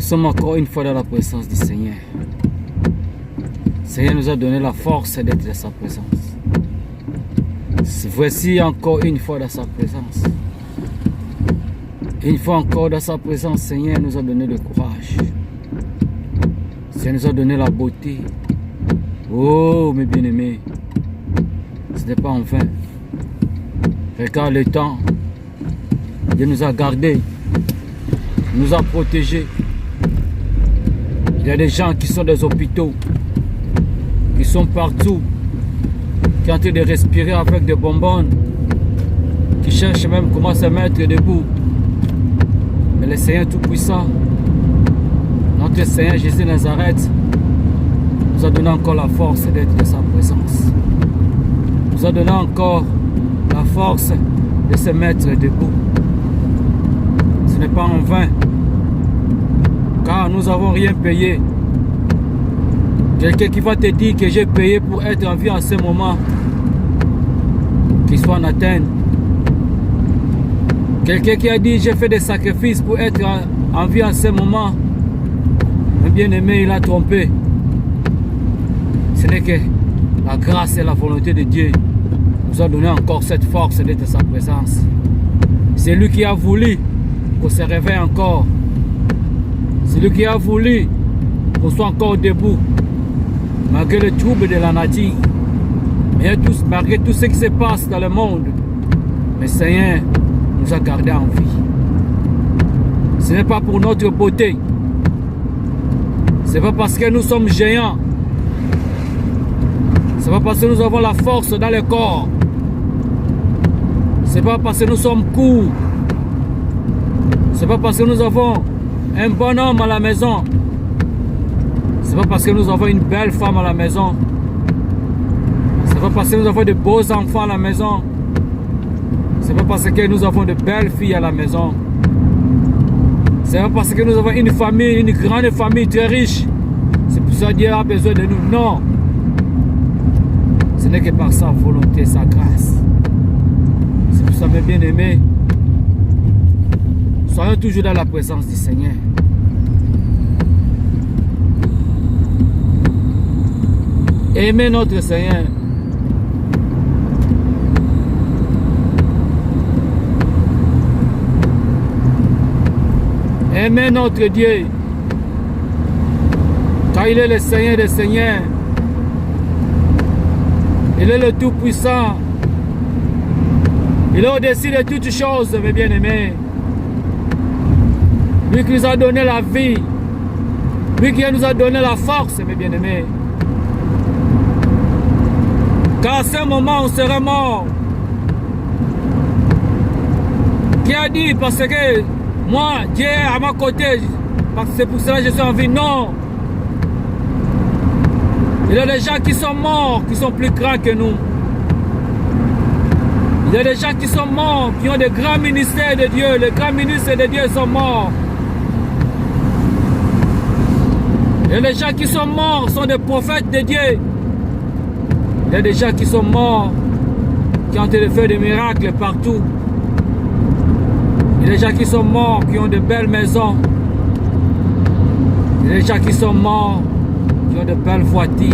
Nous sommes encore une fois dans la présence du Seigneur. Le Seigneur nous a donné la force d'être dans sa présence. Voici encore une fois dans sa présence. Une fois encore dans sa présence, le Seigneur nous a donné le courage. Le Seigneur nous a donné la beauté. Oh mes bien-aimés, ce n'est pas en vain. Regarde le temps. Dieu nous a gardés, nous a protégés. Il y a des gens qui sont des hôpitaux, qui sont partout, qui sont en train de respirer avec des bonbons, qui cherchent même comment se mettre debout. Mais le Seigneur Tout-Puissant, notre Seigneur Jésus Nazareth, nous a donné encore la force d'être de sa présence. Nous a donné encore la force de se mettre debout. Ce n'est pas en vain, car nous n'avons rien payé. Quelqu'un qui va te dire que j'ai payé pour être en vie en ce moment, qu'il soit en Athènes. Quelqu'un qui a dit j'ai fait des sacrifices pour être en vie en ce moment, mais bien aimé, il a trompé. Ce n'est que la grâce et la volonté de Dieu nous a donné encore cette force d'être sa présence. C'est lui qui a voulu qu'on se réveille encore. C'est lui qui a voulu qu'on soit encore debout, malgré le trouble de la nature, malgré tout ce qui se passe dans le monde. Mais le Seigneur nous a gardés en vie. Ce n'est pas pour notre beauté. Ce n'est pas parce que nous sommes géants. Ce n'est pas parce que nous avons la force dans le corps. Ce n'est pas parce que nous sommes courts. Ce n'est pas parce que nous avons un bon homme à la maison. Ce n'est pas parce que nous avons une belle femme à la maison. Ce n'est pas parce que nous avons de beaux enfants à la maison. Ce n'est pas parce que nous avons de belles filles à la maison. Ce n'est pas parce que nous avons une famille, une grande famille très riche. C'est pour ça que Dieu a besoin de nous. Non. Ce n'est que par sa volonté, sa grâce. C'est pour ça, mes bien-aimés, soyons toujours dans la présence du Seigneur. Aimez notre Seigneur. Aimez notre Dieu. Car il est le Seigneur des Seigneurs. Il est le Tout-Puissant. Il est au-dessus de toutes choses, mes bien-aimés. Lui qui nous a donné la vie. Lui qui nous a donné la force, mes bien-aimés. Car à ce moment, on serait mort. Qui a dit, parce que moi, Dieu est à ma côté, parce que c'est pour cela que je suis en vie? Non. Il y a des gens qui sont morts, qui sont plus grands que nous. Il y a des gens qui sont morts, qui ont des grands ministères de Dieu. Les grands ministres de Dieu sont morts. Il y a des gens qui sont morts, sont des prophètes de Dieu. Il y a des gens qui sont morts, qui ont fait des miracles partout. Il y a des gens qui sont morts, qui ont de belles maisons. Il y a des gens qui sont morts, qui ont de belles voitures,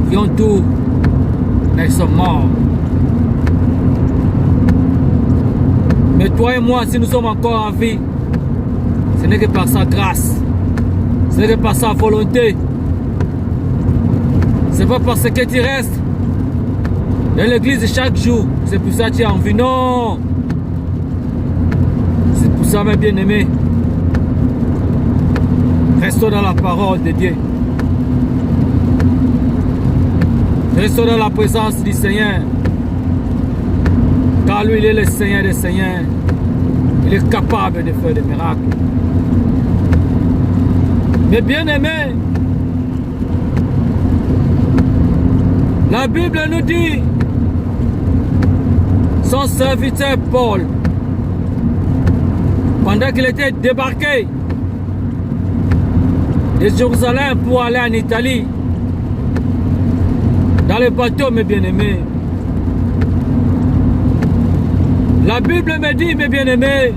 qui ont tout, mais ils sont morts. Mais toi et moi, si nous sommes encore en vie, ce n'est que par sa grâce, ce n'est que par sa volonté. Ce n'est pas parce que tu restes dans l'église chaque jour, c'est pour ça que tu es en vie. Non! C'est pour ça, mes bien-aimés, restons dans la parole de Dieu. Restons dans la présence du Seigneur. Car lui, il est le Seigneur des Seigneurs. Il est capable de faire des miracles. Mais bien-aimés, la Bible nous dit, son serviteur Paul, pendant qu'il était débarqué de Jérusalem pour aller en Italie, dans le bateau, mes bien-aimés, la Bible me dit, mes bien-aimés,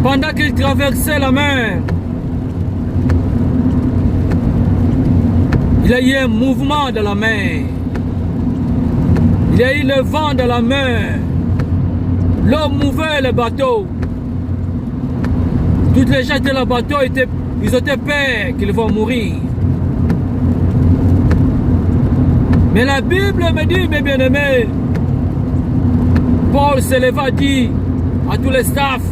Pendant qu'il traversait la mer, il y a eu un mouvement de la mer. Il y a eu le vent de la mer. L'eau mouvait le bateau. Toutes les gens de le bateau ils étaient peur qu'ils vont mourir. Mais la Bible me dit, mes bien-aimés, Paul se leva dit à tous les staffs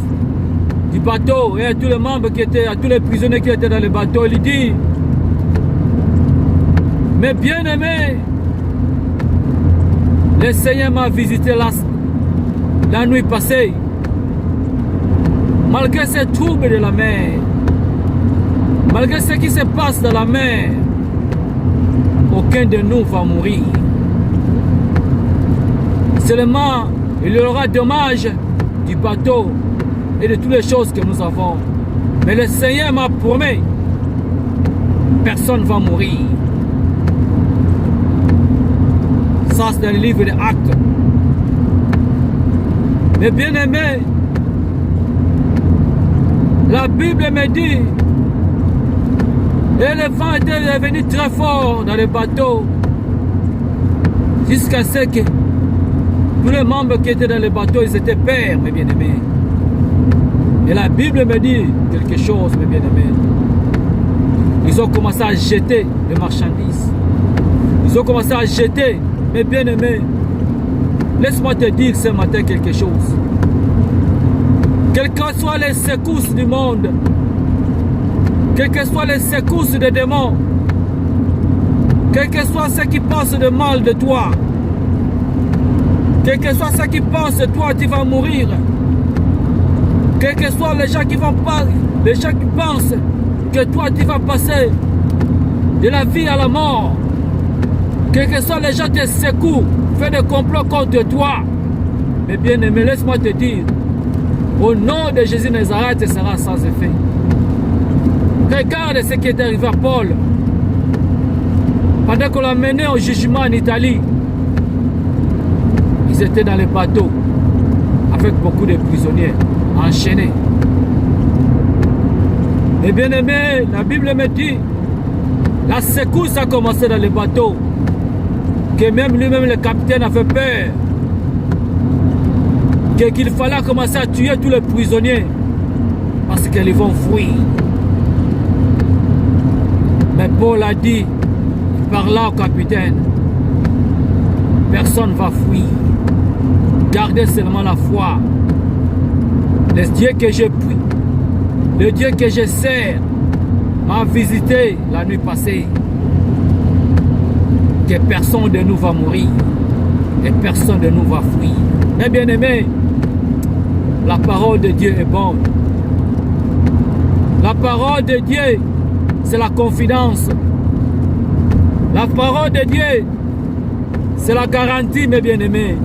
du bateau et à tous les membres qui étaient, à tous les prisonniers qui étaient dans le bateau, il dit, mes bien-aimés, le Seigneur m'a visité la nuit passée. Malgré ces troubles de la mer, malgré ce qui se passe dans la mer, aucun de nous va mourir. Seulement, il y aura dommage du bateau et de toutes les choses que nous avons. Mais le Seigneur m'a promis, personne ne va mourir. Ça, c'est dans le livre des Actes. Mais bien aimé, la Bible me dit, et le vent était devenu très fort dans le bateau, jusqu'à ce que tous les membres qui étaient dans le bateau, ils étaient peurs, mes bien-aimés. Et la Bible me dit quelque chose, mes bien-aimés. Ils ont commencé à jeter les marchandises. Ils ont commencé à jeter, mes bien-aimés. Laisse-moi te dire ce matin quelque chose. Quelles que soient les secousses du monde, quelles que soient les secousses des démons, quel que soit ce qui pense de mal de toi, quel que soit ce qui pense de toi, tu vas mourir. Quels que soient les gens qui pensent que toi tu vas passer de la vie à la mort, quels que soient les gens qui te secouent, font des complots contre toi, mais bien aimé, laisse-moi te dire, au nom de Jésus Nazareth, ce sera sans effet. Regarde ce qui est arrivé à Paul. Pendant qu'on l'a mené au jugement en Italie, ils étaient dans les bateaux avec beaucoup de prisonniers enchaînés. Et bien aimé, la Bible me dit, la secousse a commencé dans les bateaux, que même lui-même le capitaine a fait peur, qu'il fallait commencer à tuer tous les prisonniers parce qu'ils vont fuir. Mais Paul a dit, il parla au capitaine, personne ne va fuir. Gardez seulement la foi. Le Dieu que je prie, le Dieu que je sers, m'a visité la nuit passée. Que personne de nous va mourir. Et personne de nous va fuir. Mais bien aimé, la parole de Dieu est bonne. La parole de Dieu, c'est la confidence. La parole de Dieu, c'est la garantie, mes bien-aimés.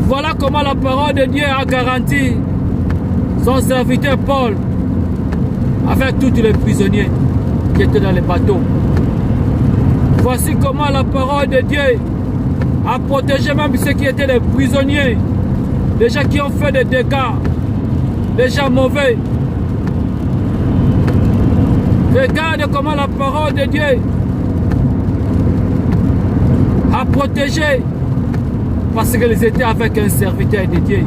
Voilà comment la parole de Dieu a garanti son serviteur Paul avec tous les prisonniers qui étaient dans les bateaux. Voici comment la parole de Dieu a protégé même ceux qui étaient les prisonniers, les gens qui ont fait des dégâts, les gens mauvais. Regarde comment la parole de Dieu a protégé, parce qu'ils étaient avec un serviteur de Dieu,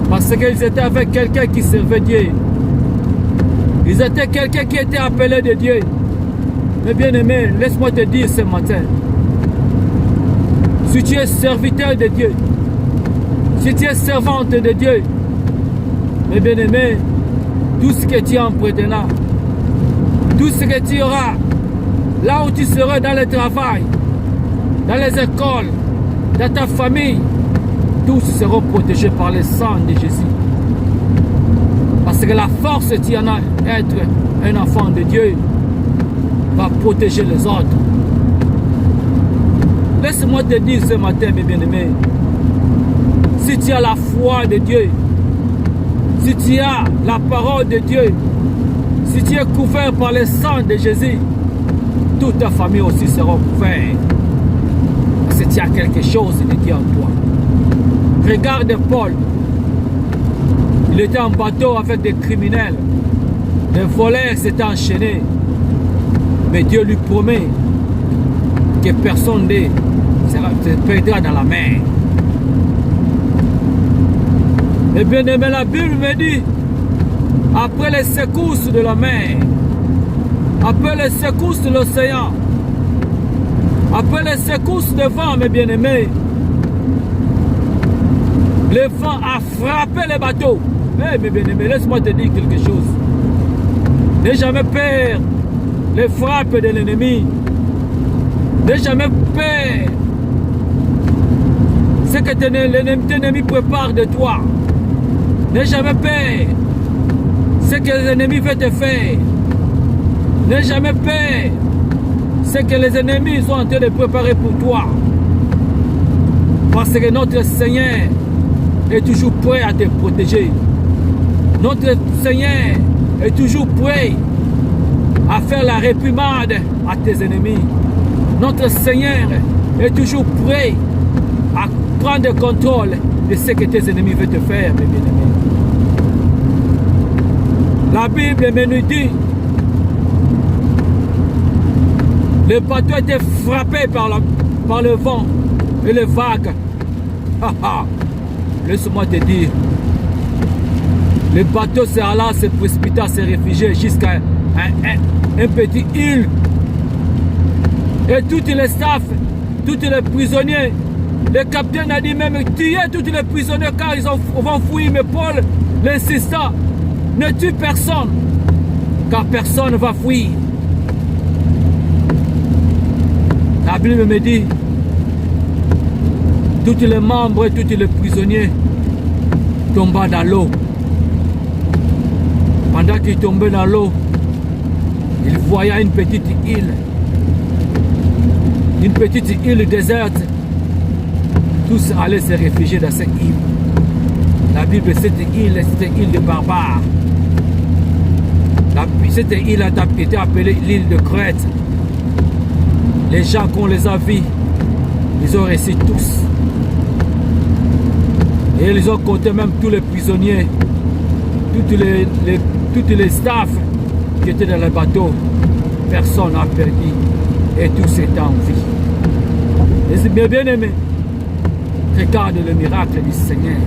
parce qu'ils étaient avec quelqu'un qui servait Dieu. Ils étaient quelqu'un qui était appelé de Dieu. Mais bien aimé, laisse-moi te dire ce matin, si tu es serviteur de Dieu, si tu es servante de Dieu, mais bien aimé, tout ce que tu emprunteras, tout ce que tu auras, là où tu seras dans le travail, dans les écoles, dans ta famille, tous seront protégés par le sang de Jésus. Parce que la force que tu en as d'être un enfant de Dieu va protéger les autres. Laisse-moi te dire ce matin, mes bien-aimés, si tu as la foi de Dieu, si tu as la parole de Dieu, si tu es couvert par le sang de Jésus, toute ta famille aussi sera couverte. Parce que tu as quelque chose de Dieu en toi. Regarde Paul. Il était en bateau avec des criminels. Les voleurs s'étaient enchaînés. Mais Dieu lui promet que personne ne se perdra dans la mer. Et bien aimé, la Bible me dit, après les secousses de la mer, après les secousses de l'océan, après les secousses de vent, mes bien-aimés, le vent a frappé les bateaux. Eh, mes bien-aimés, laisse-moi te dire quelque chose. N'aie jamais peur les frappes de l'ennemi. N'aie jamais peur ce que l'ennemi prépare de toi. N'aie jamais peur ce que l'ennemi veut te faire. N'aie jamais peur ce que les ennemis sont en train de préparer pour toi. Parce que notre Seigneur est toujours prêt à te protéger. Notre Seigneur est toujours prêt à faire la réprimande à tes ennemis. Notre Seigneur est toujours prêt à prendre le contrôle de ce que tes ennemis veulent te faire, mes bien-aimés. La Bible nous dit, le bateau a été frappé par le vent et les vagues. Laisse-moi te dire, le bateau s'est allé se précipiter, se réfugier jusqu'à un petit île. Et tous les staffs, tous les prisonniers, le capitaine a dit même tuer tous les prisonniers car ils vont fuir. Mais Paul l'insista, ne tue personne, car personne ne va fuir. La Bible me dit, tous les membres et tous les prisonniers tombent dans l'eau. Pendant qu'ils tombaient dans l'eau, ils voyaient une petite île déserte. Tous allaient se réfugier dans cette île. La Bible, cette île, c'était une île de barbares. Cette île a été appelée l'île de Crète. Les gens qu'on les a vus, ils ont réussi tous. Et ils ont compté même tous les prisonniers, tous les staffs qui étaient dans le bateau. Personne n'a perdu et tous étaient en vie. Et c'est bien aimé. Regarde le miracle du Seigneur.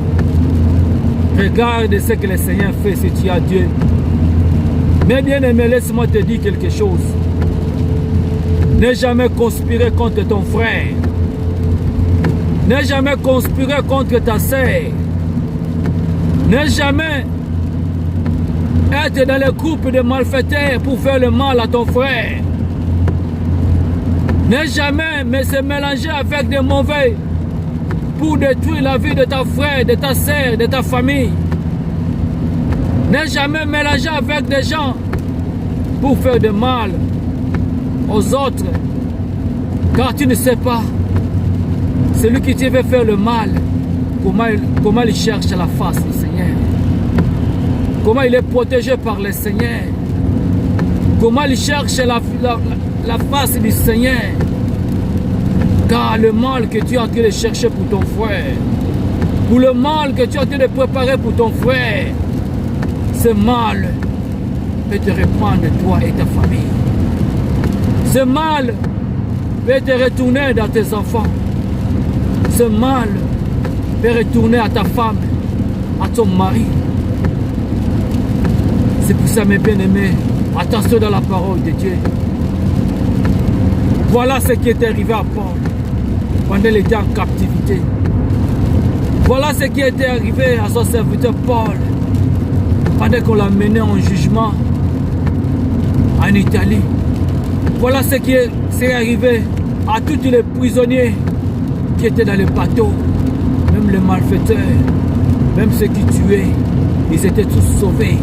Regarde ce que le Seigneur fait si tu as Dieu. Mais bien aimé, laisse-moi te dire quelque chose. N'aie jamais conspiré contre ton frère. N'aie jamais conspiré contre ta sœur. N'aie jamais être dans le groupe de malfaiteurs pour faire le mal à ton frère. N'aie jamais se mélanger avec des mauvais pour détruire la vie de ta frère, de ta sœur, de ta famille. N'aie jamais mélanger avec des gens pour faire du mal aux autres, car tu ne sais pas celui qui te veut faire le mal, comment il cherche la face du Seigneur, comment il est protégé par le Seigneur, comment il cherche la face du Seigneur, car le mal que tu es en train de chercher pour ton frère, ou le mal que tu es en train de préparer pour ton frère, ce mal peut te reprendre toi et ta famille. Ce mal peut te retourner dans tes enfants. Ce mal peut retourner à ta femme, à ton mari. C'est pour ça, mes bien-aimés, attention dans la parole de Dieu. Voilà ce qui est arrivé à Paul pendant qu'il était en captivité. Voilà ce qui était arrivé à son serviteur Paul pendant qu'on l'a mené en jugement en Italie. Voilà ce qui est arrivé à tous les prisonniers qui étaient dans le bateau, même les malfaiteurs, même ceux qui tuaient, ils étaient tous sauvés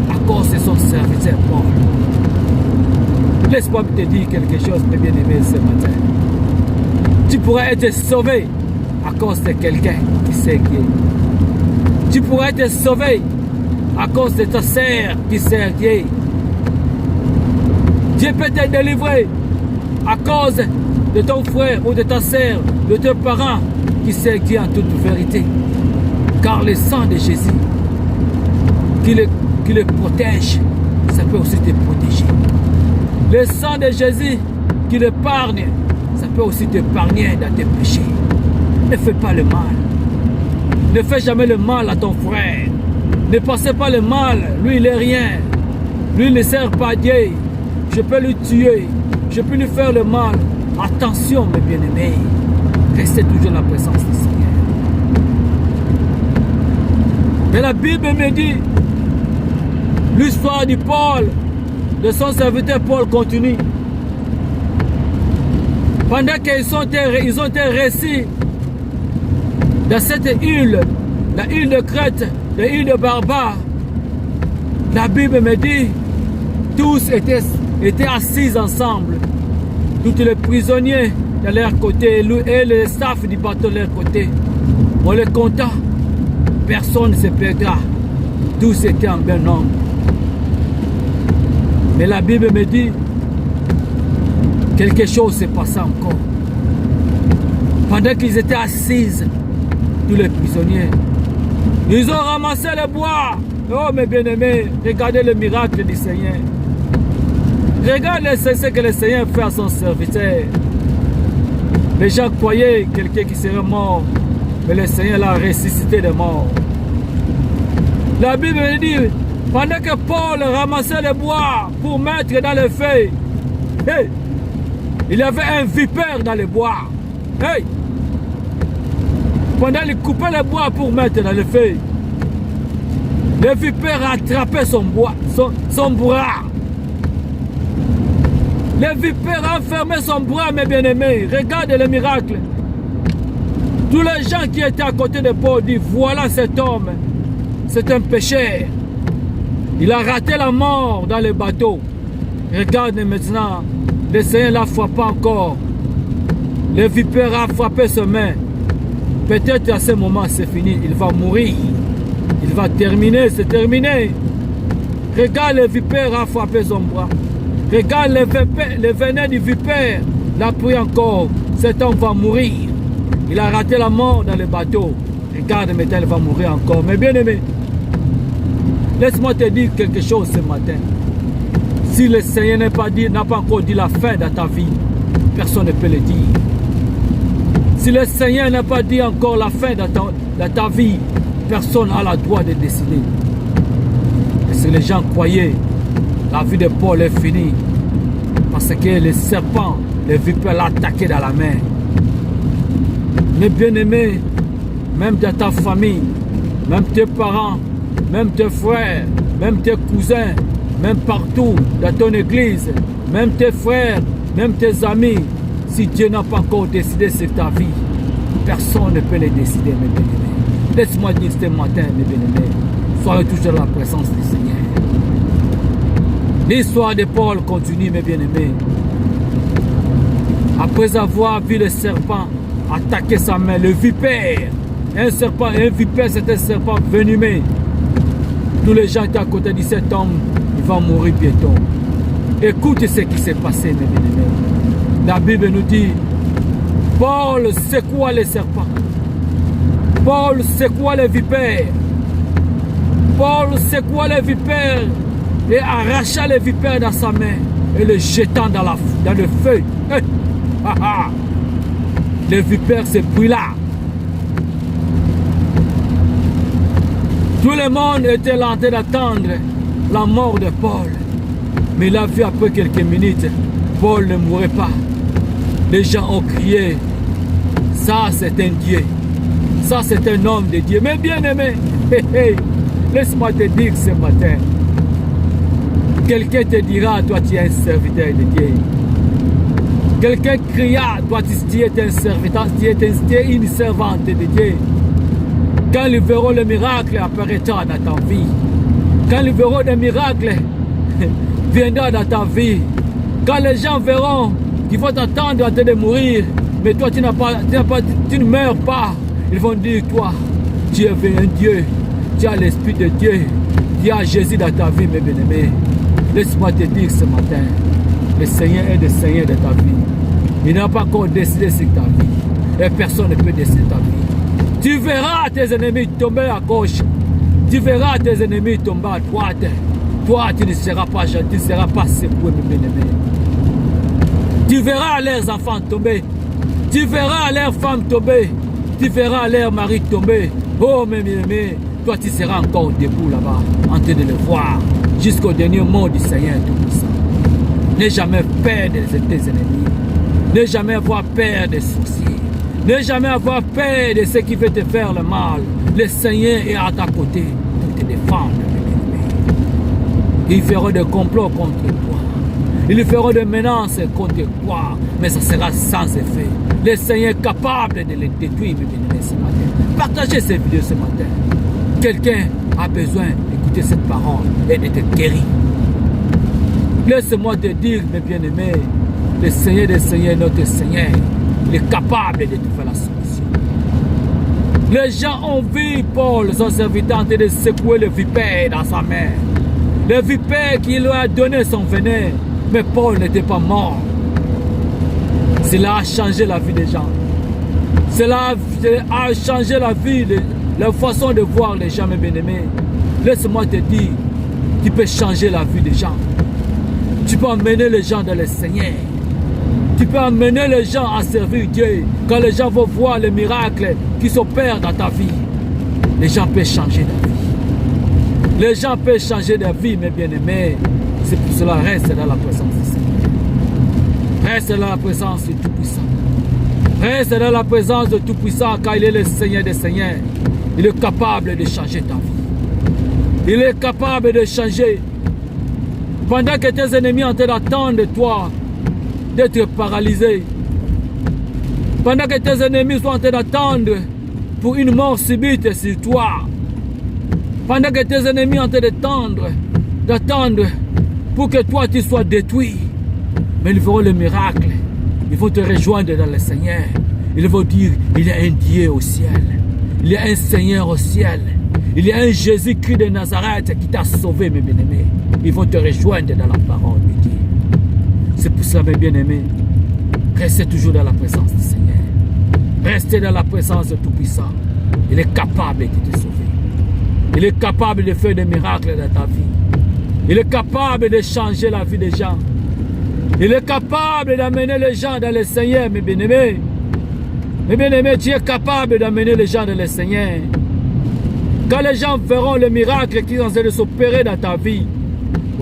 à cause de son serviteur Paul. Laisse-moi te dire quelque chose, mes bien-aimés, ce matin. Tu pourrais être sauvé à cause de quelqu'un qui sait qui est. Tu pourrais être sauvé à cause de ta sœur qui sait qui est. Dieu peut te délivrer à cause de ton frère ou de ta sœur, de tes parents qui sait Dieu en toute vérité. Car le sang de Jésus qui le protège, ça peut aussi te protéger. Le sang de Jésus qui l'épargne, ça peut aussi t'épargner dans tes péchés. Ne fais pas le mal. Ne fais jamais le mal à ton frère. Ne pensez pas le mal. Lui, il n'est rien. Lui, il ne sert pas à Dieu. Je peux lui tuer. Je peux lui faire le mal. Attention, mes bien-aimés. Restez toujours dans la présence du Seigneur. Mais la Bible me dit, l'histoire de Paul, de son serviteur Paul continue. Pendant qu'ils ont été récits dans cette île, la île de Crète, la île de Barbares, la Bible me dit, tous étaient assis ensemble. Tous les prisonniers de leur côté et le staff du bateau de leur côté. On les compta, personne ne se perdra. Tous étaient en bon nombre. Mais la Bible me dit, quelque chose s'est passé encore. Pendant qu'ils étaient assis, tous les prisonniers, ils ont ramassé le bois. Oh mes bien-aimés, regardez le miracle du Seigneur. Regardez ce que le Seigneur fait à son serviteur. Les gens croyaient quelqu'un qui serait mort, mais le Seigneur l'a ressuscité de mort. La Bible dit, pendant que Paul ramassait le bois pour mettre dans le feu, hey, il y avait un vipère dans le bois. Hey, pendant qu'il coupait le bois pour mettre dans le feu, le vipère a attrapé son bras. Le vipère a fermé son bras, mes bien-aimés. Regardez le miracle. Tous les gens qui étaient à côté de Paul disent, voilà cet homme, c'est un pécheur. Il a raté la mort dans le bateau. Regardez maintenant, le Seigneur ne l'a frappé encore. Le vipère a frappé ses mains. Peut-être à ce moment c'est fini, il va mourir. Il va terminer, c'est terminé. Regarde, le vipère a frappé son bras. Regarde le venin du vipère. L'a pris encore. Cet homme va mourir. Il a raté la mort dans le bateau. Regarde, maintenant il va mourir encore. Mais bien aimé, laisse-moi te dire quelque chose ce matin. Si le Seigneur n'a pas encore dit la fin de ta vie, personne ne peut le dire. Si le Seigneur n'a pas dit encore la fin de ta vie, personne n'a le droit de décider. Et si les gens croyaient, la vie de Paul est finie. Parce que le serpent, le vipère l'a attaqué dans la main. Mais bien aimé, même dans ta famille, même tes parents, même tes frères, même tes cousins, même partout dans ton église, même tes frères, même tes amis, si Dieu n'a pas encore décidé sur ta vie, personne ne peut le décider, mes bien-aimés. Laisse-moi dire ce matin, mes bien-aimés, soyez toujours dans la présence du Seigneur. L'histoire de Paul continue, mes bien-aimés. Après avoir vu le serpent attaquer sa main, le vipère, un vipère, c'est un serpent venimeux. Tous les gens étaient à côté de cet homme, il va mourir bientôt. Écoutez ce qui s'est passé, mes bien-aimés. La Bible nous dit, Paul secoua le serpent. Paul secoua le vipère. Paul secoua le vipère et arracha le vipère dans sa main et le jetant dans le feu. Hey. Le vipère se brûla. Tout le monde était en train d'attendre la mort de Paul. Mais il a vu après quelques minutes, Paul ne mourrait pas. Les gens ont crié, ça c'est un Dieu. Ça c'est un homme de Dieu. Mais bien aimé, laisse-moi te dire ce matin, quelqu'un te dira, toi tu es un serviteur de Dieu. Quelqu'un cria, toi tu es un serviteur, tu es une servante de Dieu. Quand ils verront le miracle apparaîtra dans ta vie. Quand ils verront le miracle viendra dans ta vie. Quand les gens verront qu'ils vont t'attendre en train de mourir, mais toi tu ne meurs pas, ils vont dire, toi, tu es un Dieu, tu as l'Esprit de Dieu, tu as Jésus dans ta vie, mes bien-aimés. Laisse-moi te dire ce matin, le Seigneur est le Seigneur de ta vie. Il n'a pas encore décidé sur ta vie. Et personne ne peut décider ta vie. Tu verras tes ennemis tomber à gauche. Tu verras tes ennemis tomber à droite. Toi, tu ne seras pas gentil, tu ne seras pas secoué, mes bien-aimés. Tu verras leurs enfants tomber. Tu verras leurs femmes tomber. Tu verras leurs maris tomber. Oh, mes bien-aimés, toi, tu seras encore debout là-bas, en train de le voir, jusqu'au dernier mot du Seigneur Tout-Puissant. N'aie jamais peur de tes ennemis. Ne jamais avoir peur des sorciers. Ne jamais avoir peur de ce qui veut te faire le mal. Le Seigneur est à ta côté pour te défendre. Ils feront des complots contre toi. Ils feront des menaces contre toi. Mais ça sera sans effet. Le Seigneur est capable de les détruire, mes bien-aimés, ce matin. Partagez cette vidéo ce matin. Quelqu'un a besoin d'écouter cette parole et d'être guéri. Laisse-moi te dire, mes bien-aimés, le Seigneur des Seigneurs, notre Seigneur, il est capable de te faire la solution. Les gens ont vu Paul, son serviteur, en train de secouer le vipère dans sa main. Le vipère qui lui a donné son venin. Mais Paul n'était pas mort. Cela a changé la vie des gens. Cela a changé la vie, la façon de voir les gens, mes bien-aimés. Laisse-moi te dire, tu peux changer la vie des gens. Tu peux emmener les gens dans le Seigneur. Tu peux emmener les gens à servir Dieu. Quand les gens vont voir les miracles qui s'opèrent dans ta vie, les gens peuvent changer ta vie. Les gens peuvent changer de vie, mes bien-aimés. C'est pour cela, reste dans la présence du Seigneur. Reste dans la présence du Tout-Puissant. Reste dans la présence du Tout-Puissant, car il est le Seigneur des Seigneurs. Il est capable de changer ta vie. Il est capable de changer. Pendant que tes ennemis sont en train d'attendre de toi d'être paralysé. Pendant que tes ennemis sont en train d'attendre pour une mort subite sur toi. Pendant que tes ennemis sont en train d'attendre pour que toi tu sois détruit. Mais ils feront le miracle. Ils vont te rejoindre dans le Seigneur. Ils vont dire, il y a un Dieu au ciel. Il y a un Seigneur au ciel. Il y a un Jésus-Christ de Nazareth qui t'a sauvé, mes bien-aimés. Ils vont te rejoindre dans la parole de Dieu. C'est pour ça, mes bien-aimés, restez toujours dans la présence du Seigneur. Restez dans la présence du Tout-Puissant. Il est capable de te sauver. Il est capable de faire des miracles dans ta vie. Il est capable de changer la vie des gens. Il est capable d'amener les gens dans le Seigneur, mes bien-aimés. Mes bien-aimés, tu es capable d'amener les gens dans le Seigneur. Quand les gens verront le miracle qui est en train de s'opérer dans ta vie,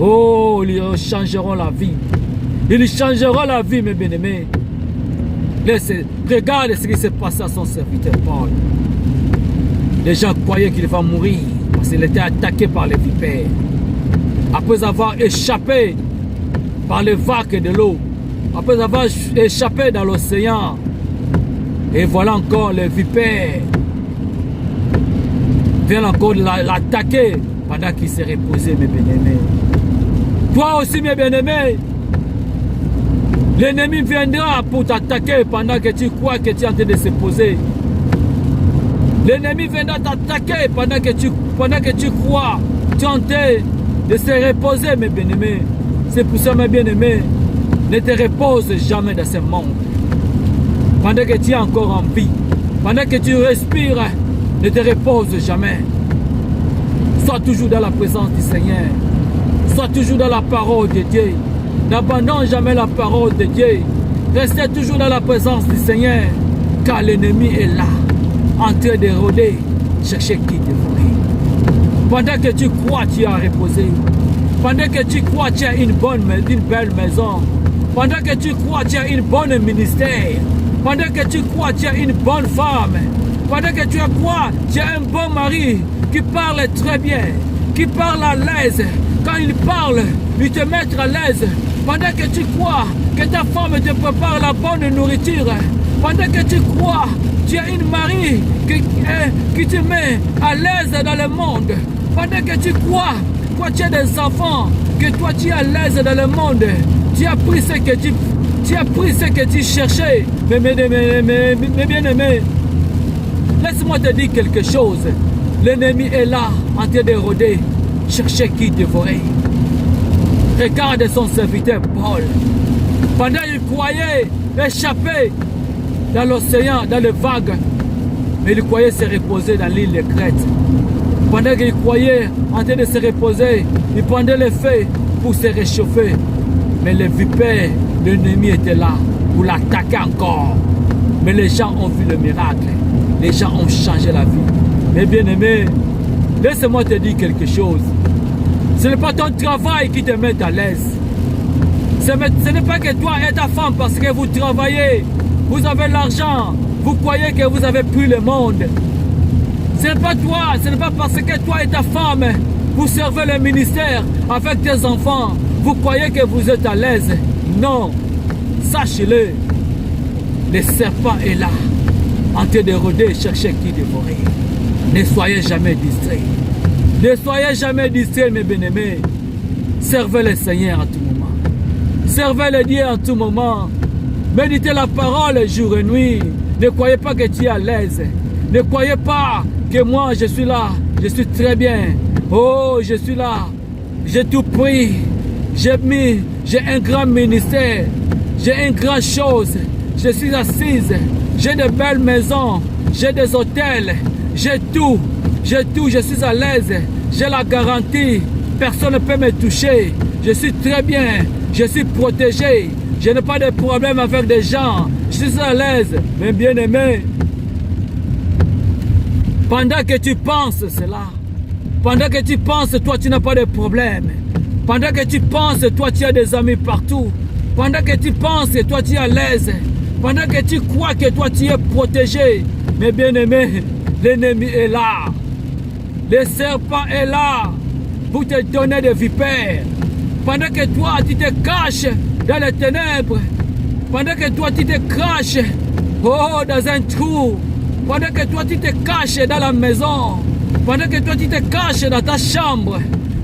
oh, ils changeront la vie. Ils changeront la vie, mes bien-aimés. Regarde ce qui s'est passé à son serviteur Paul. Les gens croyaient qu'il va mourir parce qu'il était attaqué par les vipères. Après avoir échappé par les vagues de l'eau, après avoir échappé dans l'océan, et voilà encore les vipères viennent encore l'attaquer pendant qu'il s'est reposé, mes bien-aimés. Toi aussi, mes bien-aimés, l'ennemi viendra pour t'attaquer pendant que tu crois que tu es en train de se poser. L'ennemi viendra t'attaquer pendant que tu crois que tu es en train de se reposer, mes bien-aimés. C'est pour ça, mes bien-aimés, ne te repose jamais dans ce monde. Pendant que tu es encore en vie, pendant que tu respires, ne te repose jamais. Sois toujours dans la présence du Seigneur. Sois toujours dans la parole de Dieu. N'abandonne jamais la parole de Dieu. Restez toujours dans la présence du Seigneur. Car l'ennemi est là, en train de rôder, chercher qui te voler. Pendant que tu crois tu as reposé. Pendant que tu crois tu as une belle maison. Pendant que tu crois tu as une bonne ministère. Pendant que tu crois tu as une bonne femme. Pendant que tu crois tu as un bon mari qui parle très bien, qui parle à l'aise. Quand il parle, il te met à l'aise. Pendant que tu crois que ta femme te prépare la bonne nourriture. Pendant que tu crois, tu as une mari qui te met à l'aise dans le monde. Pendant que tu crois, tu as des enfants, que toi tu es à l'aise dans le monde. Tu as pris ce que tu cherchais. Mais bien-aimés, laisse-moi te dire quelque chose. L'ennemi est là, en train de rôder, chercher qui dévorer. Regarde son serviteur Paul. Pendant qu'il croyait échapper dans l'océan, dans les vagues, mais il croyait se reposer dans l'île de Crète. Pendant qu'il croyait en train de se reposer, il prenait les feuilles pour se réchauffer. Mais les vipères, l'ennemi était là pour l'attaquer encore. Mais les gens ont vu le miracle. Les gens ont changé la vie. Mais bien aimé, laisse-moi te dire quelque chose. Ce n'est pas ton travail qui te met à l'aise. Ce n'est pas que toi et ta femme, parce que vous travaillez, vous avez l'argent, vous croyez que vous avez pris le monde. Ce n'est pas toi, ce n'est pas parce que toi et ta femme, vous servez le ministère avec tes enfants, vous croyez que vous êtes à l'aise. Non, sachez-le, le serpent est là, en train de rôder et chercher qui dévorer. Ne soyez jamais distraits. Ne soyez jamais distraits, mes bien-aimés. Servez le Seigneur en tout moment. Servez le Dieu en tout moment. Méditez la parole jour et nuit. Ne croyez pas que tu es à l'aise. Ne croyez pas que moi je suis là. Je suis très bien. Oh, je suis là. J'ai tout pris. J'ai un grand ministère. J'ai une grande chose. Je suis assise. J'ai de belles maisons. J'ai des hôtels. J'ai tout. J'ai tout. Je suis à l'aise. J'ai la garantie. Personne ne peut me toucher. Je suis très bien. Je suis protégé. Je n'ai pas de problème avec des gens. Je suis à l'aise. Mais bien aimé, pendant que tu penses cela, pendant que tu penses, toi tu n'as pas de problème. Pendant que tu penses, toi tu as des amis partout. Pendant que tu penses, toi tu es à l'aise. Pendant que tu crois que toi tu es protégé. Mais bien aimé, l'ennemi est là. Le serpent est là pour te donner des vipères. Pendant que toi tu te caches dans les ténèbres. Pendant que toi tu te caches dans un trou. Pendant que toi tu te caches dans la maison. Pendant que toi tu te caches dans ta chambre.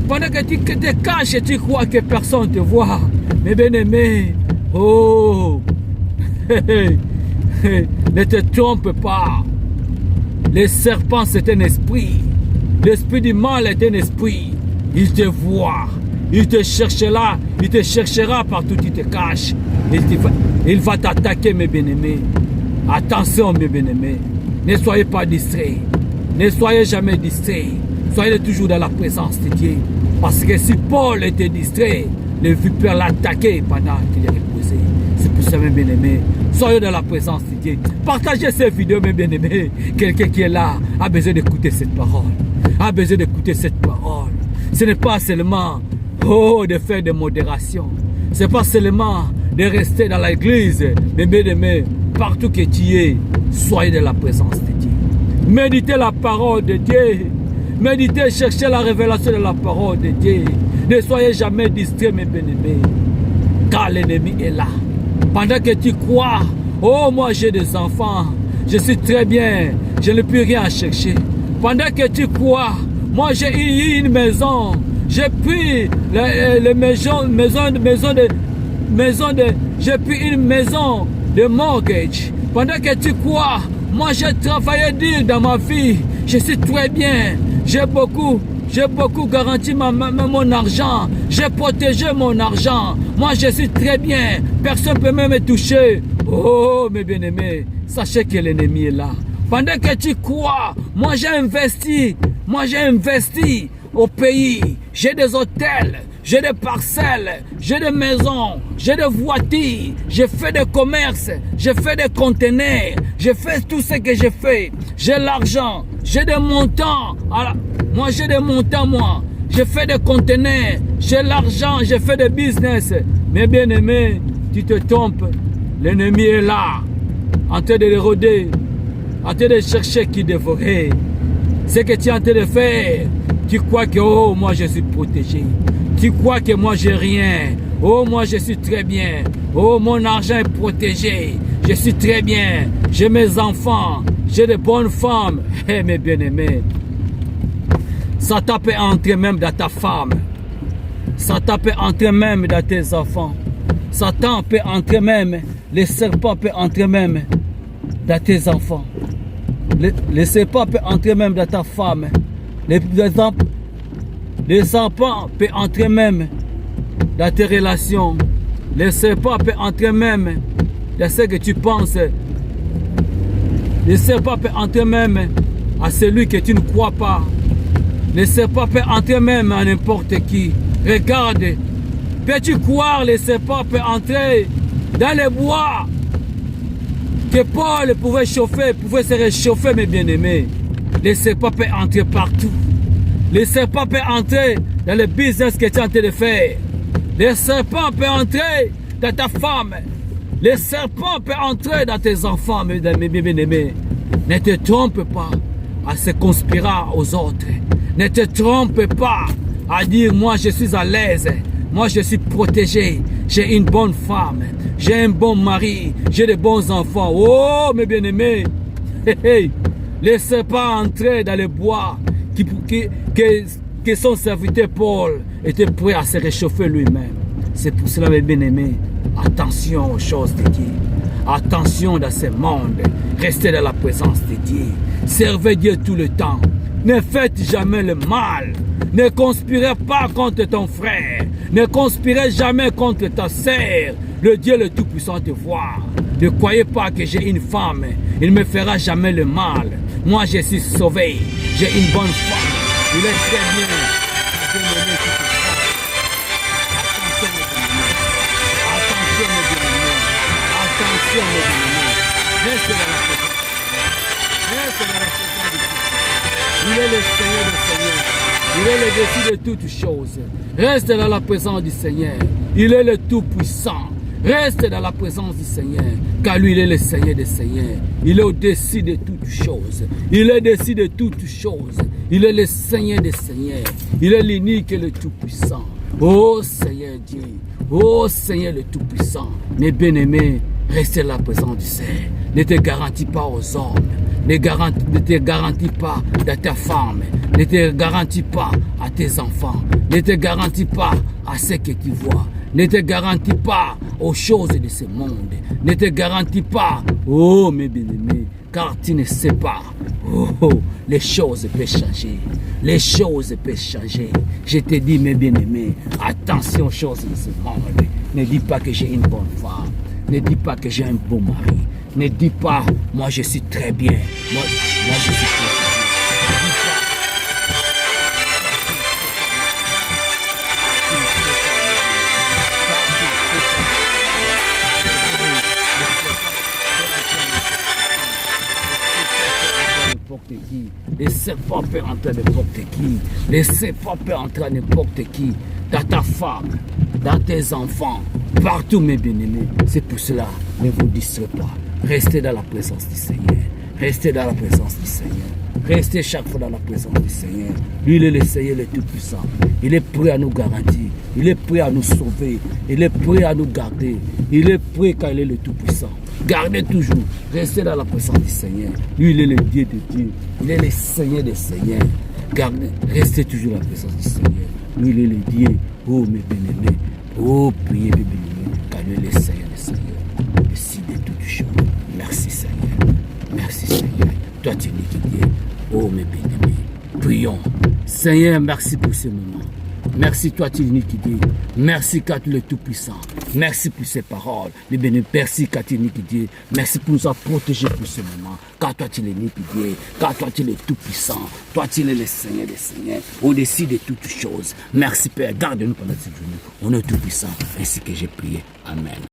Pendant que tu te caches, tu crois que personne ne te voit. Mais bien aimé, ne te trompe pas. Le serpent c'est un esprit. L'esprit du mal est un esprit. Il te voit. Il te cherchera. Il te cherchera partout où tu te caches. Il va t'attaquer, mes bien-aimés. Attention, mes bien-aimés. Ne soyez pas distraits. Ne soyez jamais distraits. Soyez toujours dans la présence de Dieu. Parce que si Paul était distrait, les vipères l'attaquaient pendant qu'il est reposé. C'est pour ça, mes bien-aimés, soyez dans la présence de Dieu. Partagez cette vidéo, mes bien-aimés. Quelqu'un qui est là a besoin d'écouter cette parole. A besoin d'écouter cette parole. Ce n'est pas seulement de faire de modération. Ce n'est pas seulement de rester dans l'église. Mais bien aimé, partout que tu es, soyez dans la présence de Dieu. Méditez la parole de Dieu. Méditez, cherchez la révélation de la parole de Dieu. Ne soyez jamais distraits, mes bien-aimés. Car l'ennemi est là. Pendant que tu crois, moi j'ai des enfants, je suis très bien, je n'ai plus rien à chercher. Pendant que tu crois, moi j'ai eu une maison, j'ai pris j'ai pris une maison de mortgage. Pendant que tu crois, moi j'ai travaillé dur dans ma vie, je suis très bien, j'ai beaucoup garanti mon argent, j'ai protégé mon argent, moi je suis très bien, personne ne peut même me toucher. Oh mes bien-aimés, sachez que l'ennemi est là. Pendant que tu crois, moi j'ai investi au pays, j'ai des hôtels, j'ai des parcelles, j'ai des maisons, j'ai des voitures, j'ai fait des commerces, j'ai fait des conteneurs, j'ai fait tout ce que j'ai fait, j'ai l'argent, j'ai des montants, moi j'ai des montants moi, j'ai fait des conteneurs, j'ai l'argent, j'ai fait des business. Mais bien aimé, tu te trompes, l'ennemi est là, en train de rôder, en train de chercher qui dévorer. Ce que tu es en train de faire, tu crois que moi je suis protégé. Tu crois que moi j'ai rien. Moi je suis très bien. Mon argent est protégé. Je suis très bien. J'ai mes enfants. J'ai de bonnes femmes. Mes bien-aimés, Satan peut entrer même dans ta femme. Satan peut entrer même dans tes enfants. Satan peut entrer même. Le serpent peut entrer même dans tes enfants. Le serpent peut entrer même dans ta femme. Les serpents peuvent entrer même dans tes relations. Les serpents peuvent entrer même dans ce que tu penses. Les serpents peuvent entrer même à celui que tu ne crois pas. Le serpent peut entrer même à n'importe qui. Regarde. Peux-tu croire le serpent peut entrer dans les bois que Paul pouvait chauffer, pouvait se réchauffer, mes bien-aimés. Le serpent peut entrer partout. Le serpent peut entrer dans le business que tu es en train de faire. Le serpent peut entrer dans ta femme. Le serpent peut entrer dans tes enfants, mes bien-aimés. Ne te trompe pas à se conspirer aux autres. Ne te trompe pas à dire moi je suis à l'aise. Moi je suis protégé. J'ai une bonne femme. J'ai un bon mari. J'ai de bons enfants. Oh mes bien-aimés. Le serpent entrait dans le bois que son serviteur Paul était prêt à se réchauffer lui-même. C'est pour cela mes bien-aimés. Attention aux choses de Dieu. Attention dans ce monde. Restez dans la présence de Dieu. Servez Dieu tout le temps. Ne faites jamais le mal. Ne conspirez pas contre ton frère. Ne conspirez jamais contre ta sœur. Le Dieu le Tout-Puissant te voit. Ne croyez pas que j'ai une femme. Il ne me fera jamais le mal. Moi, je suis sauvé. J'ai une bonne femme. Il est très bien. Attention, mes bien-aimés. Reste dans la présence. Reste dans la présence de Dieu. Il est le Seigneur des Seigneurs. Il est le dessus de toutes choses. Reste dans la présence du Seigneur. Il est le Tout-Puissant. Reste dans la présence du Seigneur. Car lui, il est le Seigneur des Seigneurs. Il est au-dessus de toutes choses. Il est au-dessus de toutes choses. Il est le Seigneur des Seigneurs. Il est l'unique et le Tout-Puissant. Oh Seigneur Dieu. Oh Seigneur le Tout-Puissant. Mes bien-aimés, restez dans la présence du Seigneur. Ne te garantis pas aux hommes. Ne te garantis pas à ta femme. Ne te garantis pas à tes enfants. Ne te garantis pas à ce que tu vois. Ne te garantis pas aux choses de ce monde. Ne te garantis pas, oh mes bien-aimés, car tu ne sais pas. Oh, les choses peuvent changer. Les choses peuvent changer. Je te dis, mes bien-aimés, attention aux choses de ce monde. Ne dis pas que j'ai une bonne femme. Ne dis pas que j'ai un bon mari. Ne dis pas, moi je suis très bien. Moi je suis très bien. Les serpents peuvent entrer n'importe qui. Les serpents peuvent entrer n'importe qui. Dans ta femme, dans tes enfants, partout mes bien-aimés. C'est pour cela, ne vous distraitez pas. Restez dans la présence du Seigneur. Restez dans la présence du Seigneur. Restez chaque fois dans la présence du Seigneur. Lui, il est le Seigneur le Tout-Puissant. Il est prêt à nous garantir. Il est prêt à nous sauver. Il est prêt à nous garder. Il est prêt quand il est le Tout-Puissant. Gardez toujours. Restez dans la présence du Seigneur. Lui, il est le Dieu de Dieu. Il est le Seigneur des Seigneurs. Gardez. Restez toujours dans la présence du Seigneur. Lui, il est le Dieu. Oh, mes bien-aimés. Oh, priez, mes bien-aimés. Car lui, il est le Seigneur des Seigneurs. Décide de toutes choses. Merci, Seigneur. Merci, Seigneur. Toi, tu es Dieu. Oh, mes bien-aimés. Prions. Seigneur, merci pour ce moment. Merci, toi, tu es unique Dieu. Merci, car tu es le Tout-Puissant. Merci pour ces paroles. Mais bien, merci, car tu es unique Dieu. Merci pour nous avoir protégés pour ce moment. Car toi, tu es l'unique Dieu. Car toi, tu es le Tout-Puissant. Toi, tu es le Seigneur des Seigneurs. Au-dessus de toutes choses. Merci, Père. Garde-nous pendant cette journée. On est Tout-Puissant. Ainsi que j'ai prié. Amen.